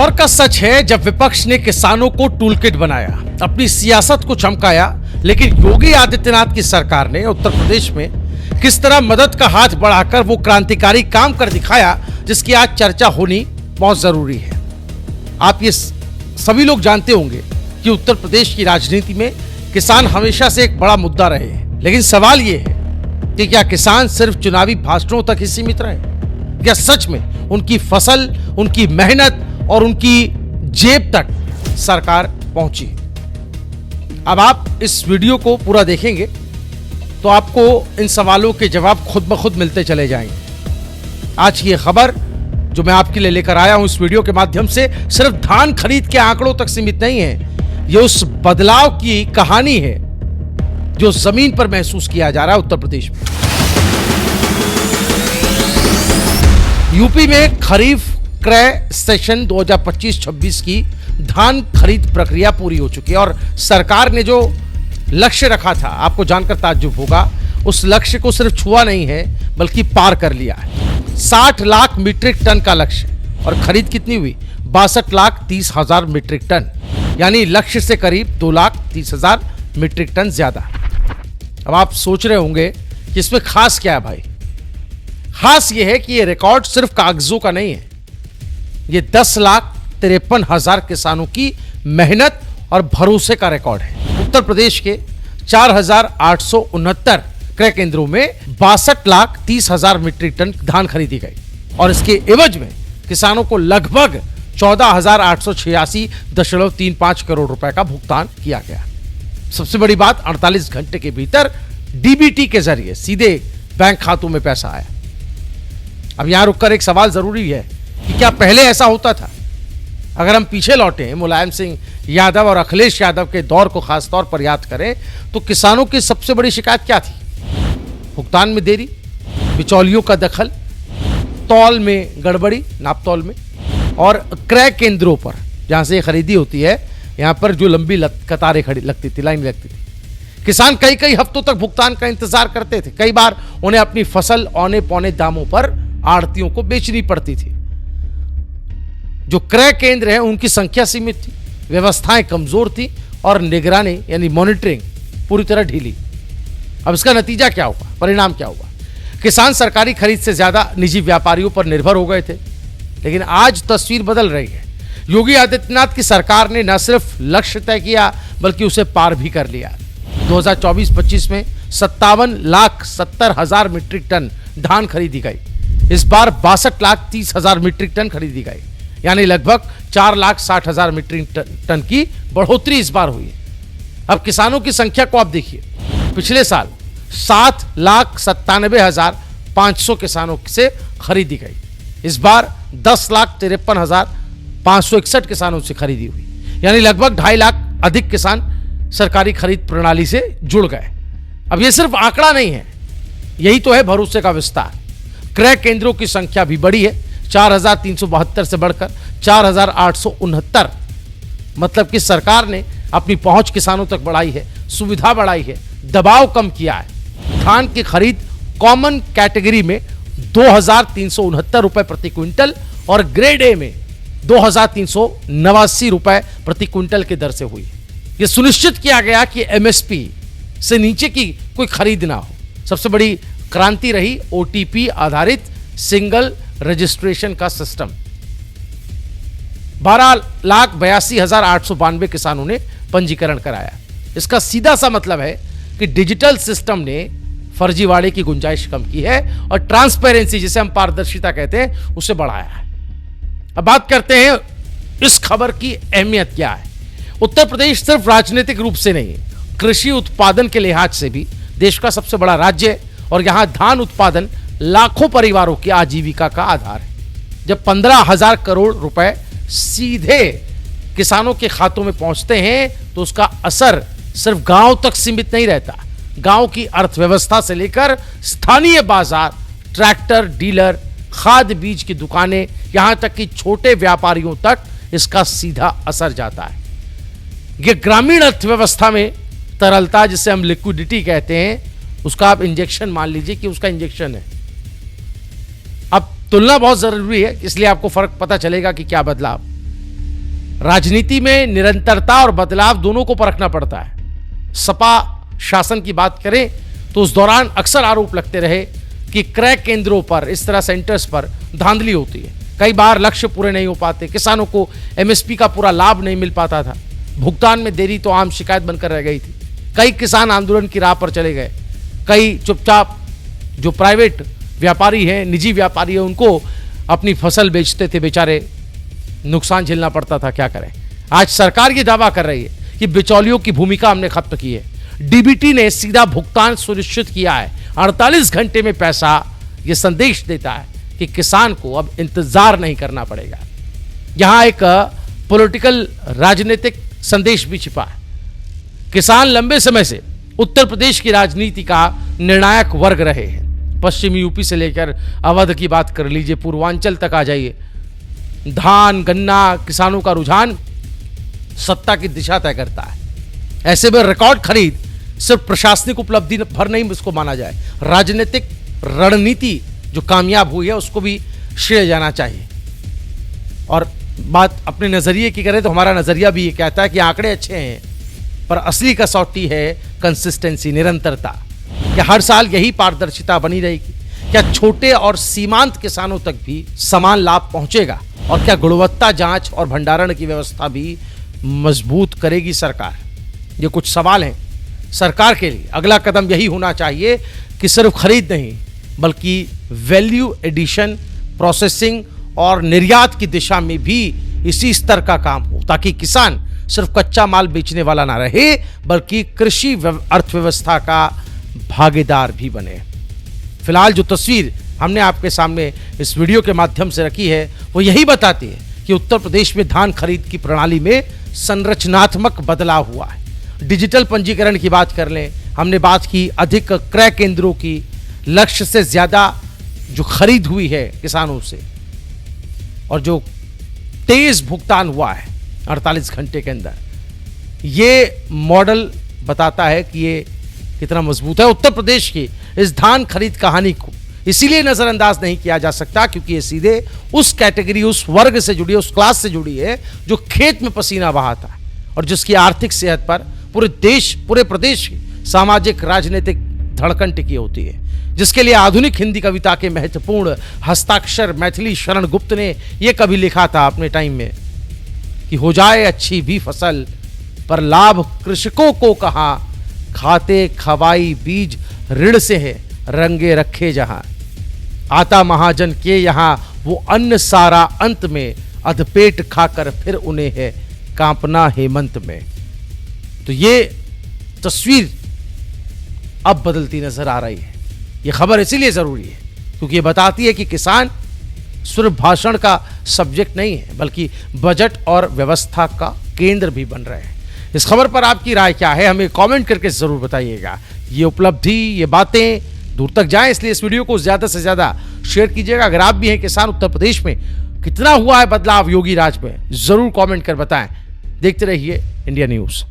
दौर का सच है जब विपक्ष ने किसानों को टूलकिट बनाया, अपनी सियासत को चमकाया, लेकिन योगी आदित्यनाथ की सरकार ने उत्तर प्रदेश में किस तरह मदद का हाथ बढ़ाकर वो क्रांतिकारी काम कर दिखाया जिसकी आज चर्चा होनी बहुत जरूरी है। आप ये सभी लोग जानते होंगे कि उत्तर प्रदेश की राजनीति में किसान हमेशा से एक बड़ा मुद्दा रहे हैं, लेकिन सवाल ये है कि क्या किसान सिर्फ चुनावी भाषणों तक ही सीमित रहे? क्या सच में उनकी फसल, उनकी मेहनत और उनकी जेब तक सरकार पहुंची? अब आप इस वीडियो को पूरा देखेंगे तो आपको इन सवालों के जवाब खुद ब खुद मिलते चले जाएंगे। आज की ये खबर जो मैं आपके लिए लेकर आया हूं इस वीडियो के माध्यम से सिर्फ धान खरीद के आंकड़ों तक सीमित नहीं है, ये उस बदलाव की कहानी है जो जमीन पर महसूस किया जा रहा है उत्तर प्रदेश में। यूपी में खरीफ क्रय सेशन 2025-26 की धान खरीद प्रक्रिया पूरी हो चुकी है और सरकार ने जो लक्ष्य रखा था, आपको जानकर ताज्जुब होगा, उस लक्ष्य को सिर्फ छुआ नहीं है बल्कि पार कर लिया है। 60 लाख मीट्रिक टन का लक्ष्य और खरीद कितनी हुई? 62,30,000 मीट्रिक टन, यानी लक्ष्य से करीब 2,30,000 मीट्रिक टन ज्यादा। अब आप सोच रहे होंगे कि इसमें खास क्या है भाई? खास यह है कि यह रिकॉर्ड सिर्फ कागजों का नहीं है, ये 10,53,000 किसानों की मेहनत और भरोसे का रिकॉर्ड है। उत्तर प्रदेश के 4,869 क्रय केंद्रों में 62,30,000 मीट्रिक टन धान खरीदी गई और इसके एवज में किसानों को लगभग 14,886.35 करोड़ रुपए का भुगतान किया गया। सबसे बड़ी बात, 48 घंटे के भीतर डीबीटी के जरिए सीधे बैंक खातों में पैसा आया। अब यहां रुककर एक सवाल जरूरी है कि क्या पहले ऐसा होता था? अगर हम पीछे लौटें, मुलायम सिंह यादव और अखिलेश यादव के दौर को खासतौर पर याद करें तो किसानों की सबसे बड़ी शिकायत क्या थी? भुगतान में देरी, बिचौलियों का दखल, तौल में गड़बड़ी, नापतौल में, और क्रय केंद्रों पर जहां से खरीदी होती है यहां पर जो लंबी कतारें खड़ी लगती थी, लाइन लगती थी। किसान कई कई हफ्तों तक भुगतान का इंतजार करते थे। कई बार उन्हें अपनी फसल औने पौने दामों पर आड़तियों को बेचनी पड़ती थी। जो क्रय केंद्र हैं उनकी संख्या सीमित थी, व्यवस्थाएं कमजोर थी और निगरानी यानी मॉनिटरिंग पूरी तरह ढीली। अब इसका नतीजा क्या हुआ, परिणाम क्या हुआ? किसान सरकारी खरीद से ज्यादा निजी व्यापारियों पर निर्भर हो गए थे। लेकिन आज तस्वीर बदल रही है। योगी आदित्यनाथ की सरकार ने न सिर्फ लक्ष्य तय किया बल्कि उसे पार भी कर लिया। 2024-25 में 57,70,000 मीट्रिक टन धान खरीदी गई। इस बार 62,30,000 मीट्रिक टन खरीदी गई, यानी लगभग 4,60,000 मीट्रिक टन की बढ़ोतरी इस बार हुई है। अब किसानों की संख्या को आप देखिए, पिछले साल 7,97,500 किसानों से खरीदी गई, इस बार 10,53,561 किसानों से खरीदी हुई, यानी लगभग 2.5 लाख अधिक किसान सरकारी खरीद प्रणाली से जुड़ गए। अब यह सिर्फ आंकड़ा नहीं है, यही तो है भरोसे का विस्तार। क्रय केंद्रों की संख्या भी बढ़ी है, 4,372 से बढ़कर 4,869। मतलब कि सरकार ने अपनी पहुंच किसानों तक बढ़ाई है, सुविधा बढ़ाई है, दबाव कम किया है। धान की खरीद कॉमन कैटेगरी में 2,369 रुपए प्रति क्विंटल और ग्रेड ए में 2,389 रुपए प्रति क्विंटल की दर से हुई। यह सुनिश्चित किया गया कि एमएसपी से नीचे की कोई खरीद ना हो। सबसे बड़ी क्रांति रही ओटीपी आधारित सिंगल रजिस्ट्रेशन का सिस्टम। 12,82,892 किसानों ने पंजीकरण कराया। इसका सीधा सा मतलब है कि डिजिटल सिस्टम ने फर्जीवाड़े की गुंजाइश कम की है और ट्रांसपेरेंसी, जिसे हम पारदर्शिता कहते हैं, उसे बढ़ाया है। अब बात करते हैं इस खबर की अहमियत क्या है। उत्तर प्रदेश सिर्फ राजनीतिक रूप से नहीं, कृषि उत्पादन के लिहाज से भी देश का सबसे बड़ा राज्य है और यहां धान उत्पादन लाखों परिवारों की आजीविका का आधार है। जब 15,000 करोड़ रुपए सीधे किसानों के खातों में पहुंचते हैं तो उसका असर सिर्फ गांव तक सीमित नहीं रहता। गांव की अर्थव्यवस्था से लेकर स्थानीय बाजार, ट्रैक्टर डीलर, खाद बीज की दुकानें, यहां तक कि छोटे व्यापारियों तक इसका सीधा असर जाता है। यह ग्रामीण अर्थव्यवस्था में तरलता, जिसे हम लिक्विडिटी कहते हैं, उसका आप इंजेक्शन मान लीजिए कि उसका इंजेक्शन है। अब तुलना बहुत जरूरी है, इसलिए आपको फर्क पता चलेगा कि क्या बदलाव। राजनीति में निरंतरता और बदलाव दोनों को परखना पड़ता है। सपा शासन की बात करें तो उस दौरान अक्सर आरोप लगते रहे कि क्रय केंद्रों पर, इस तरह सेंटर्स पर धांधली होती है। कई बार लक्ष्य पूरे नहीं हो पाते, किसानों को एमएसपी का पूरा लाभ नहीं मिल पाता था, भुगतान में देरी तो आम शिकायत बनकर रह गई थी। कई किसान आंदोलन की राह पर चले गए, कई चुपचाप जो प्राइवेट व्यापारी हैं, निजी व्यापारी हैं, उनको अपनी फसल बेचते थे, बेचारे नुकसान झेलना पड़ता था। क्या करें। आज सरकार ये दावा कर रही है कि बिचौलियों की भूमिका हमने खत्म की है। डीबीटी ने सीधा भुगतान सुनिश्चित किया है। 48 घंटे में पैसा, यह संदेश देता है कि किसान को अब इंतजार नहीं करना पड़ेगा। यहां एक पॉलिटिकल राजनीतिक संदेश भी छिपा है। किसान लंबे समय से उत्तर प्रदेश की राजनीति का निर्णायक वर्ग रहे हैं। पश्चिमी यूपी से लेकर अवध की बात कर लीजिए, पूर्वांचल तक आ जाइए, धान गन्ना किसानों का रुझान सत्ता की दिशा तय करता है। ऐसे में रिकॉर्ड खरीद सिर्फ प्रशासनिक उपलब्धि भर नहीं इसको माना जाए, राजनीतिक रणनीति जो कामयाब हुई है उसको भी श्रेय जाना चाहिए। और बात अपने नजरिए की करें तो हमारा नजरिया भी ये कहता है कि आंकड़े अच्छे हैं, पर असली कसौटी है कंसिस्टेंसी, निरंतरता। क्या हर साल यही पारदर्शिता बनी रहेगी? क्या छोटे और सीमांत किसानों तक भी समान लाभ पहुंचेगा? और क्या गुणवत्ता जांच और भंडारण की व्यवस्था भी मजबूत करेगी सरकार? ये कुछ सवाल हैं सरकार के लिए। अगला कदम यही होना चाहिए कि सिर्फ खरीद नहीं, बल्कि वैल्यू एडिशन, प्रोसेसिंग और निर्यात की दिशा में भी इसी स्तर का काम हो, ताकि किसान सिर्फ कच्चा माल बेचने वाला ना रहे, बल्कि कृषि अर्थव्यवस्था का भागीदार भी बने। फिलहाल जो तस्वीर हमने आपके सामने इस वीडियो के माध्यम से रखी है वो यही बताती है कि उत्तर प्रदेश में धान खरीद की प्रणाली में संरचनात्मक बदलाव हुआ है। डिजिटल पंजीकरण की बात कर लें, हमने बात की अधिक क्रय केंद्रों की, लक्ष्य से ज्यादा जो खरीद हुई है किसानों से, और जो तेज भुगतान हुआ है 48 घंटे के अंदर, ये मॉडल बताता है कि ये कितना मजबूत है। उत्तर प्रदेश की इस धान खरीद कहानी को इसीलिए नजरअंदाज नहीं किया जा सकता क्योंकि ये सीधे उस कैटेगरी, उस वर्ग से जुड़ी है, उस क्लास से जुड़ी है जो खेत में पसीना बहाता है और जिसकी आर्थिक सेहत पर पूरे प्रदेश की सामाजिक राजनीतिक धड़कन टिकी होती है, जिसके लिए आधुनिक हिंदी कविता के महत्वपूर्ण हस्ताक्षर मैथिली शरण गुप्त ने यह कभी लिखा था अपने टाइम में कि हो जाए अच्छी भी फसल, पर लाभ कृषकों को कहां, खाते खवाई बीज ऋण से है रंगे रखे जहां, आता महाजन के यहां वो अन्न सारा अंत में, अधपेट खाकर फिर उन्हें है कांपना हेमंत में। तो ये तस्वीर अब बदलती नजर आ रही है। ये खबर इसीलिए जरूरी है क्योंकि ये बताती है कि किसान सिर्फ भाषण का सब्जेक्ट नहीं है, बल्कि बजट और व्यवस्था का केंद्र भी बन रहे हैं। इस खबर पर आपकी राय क्या है, हमें कमेंट करके जरूर बताइएगा। ये उपलब्धि, ये बातें दूर तक जाएं, इसलिए इस वीडियो को ज्यादा से ज्यादा शेयर कीजिएगा। अगर आप भी हैं किसान, उत्तर प्रदेश में कितना हुआ है बदलाव योगी राज में, जरूर कमेंट कर बताएं। देखते रहिए इंडिया न्यूज।